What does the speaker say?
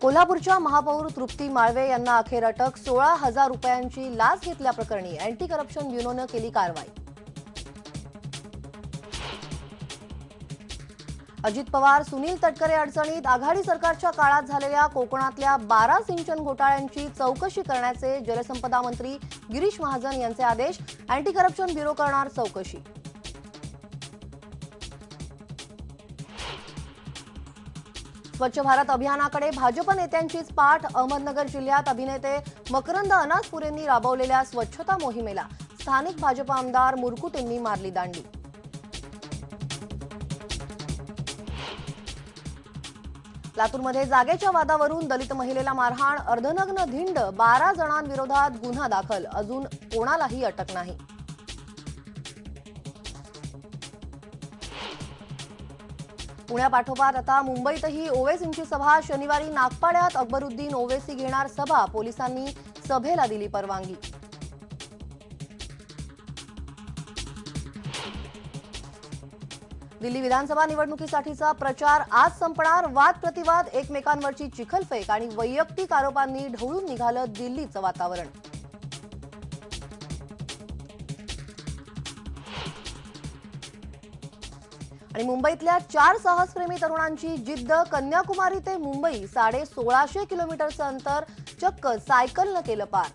कोल्हापूरच्या महापौर तृप्ती माळवे यांना अखेर अटक. 16,000 रुपयांची लाच घेतल्याप्रकरणी अँटी करप्शन ब्युरोनं केली कारवाई. अजित पवार, सुनील तटकरे अडचणीत. आघाडी सरकारच्या काळात झालेल्या कोकणातल्या 12 सिंचन घोटाळ्यांची चौकशी करण्याचे जलसंपदा मंत्री गिरीश महाजन यांचे आदेश. अँटी करप्शन ब्युरो करणार चौकशी. स्वच्छ भारत अभियानाकडे भाजप नेत्यांचीच पाठ. अहमदनगर जिल्ह्यात अभिनेते मकरंद अनासपुरेंनी राबवलेल्या स्वच्छता मोहिमेला स्थानिक भाजप आमदार मुरकुटेंनी मारली दांडी. लातूरमध्ये जागेच्या वादावरून दलित महिलेला मारहाण. अर्धनग्न धिंड. 12 जणांविरोधात गुन्हा दाखल. अजून कोणालाही अटक नाही. पुण्यापाठोपाठ आता मुंबईतही ओवेसींची सभा. शनिवारी नागपाड्यात अकबरुद्दीन ओवेसी घेणार सभा. पोलिसांनी सभेला दिली परवानगी. दिल्ली विधानसभा निवडणुकीसाठीचा प्रचार आज संपणार. वाद प्रतिवाद, एकमेकांवरची चिखलफेक आणि वैयक्तिक आरोपांनी ढवळून निघालं दिल्लीचं वातावरण. आणि मुंबईतल्या 4 साहसप्रेमी तरुणांची जिद्द. कन्याकुमारी ते मुंबई 1650 किलोमीटरचं अंतर चक्क सायकलनं केलं पार.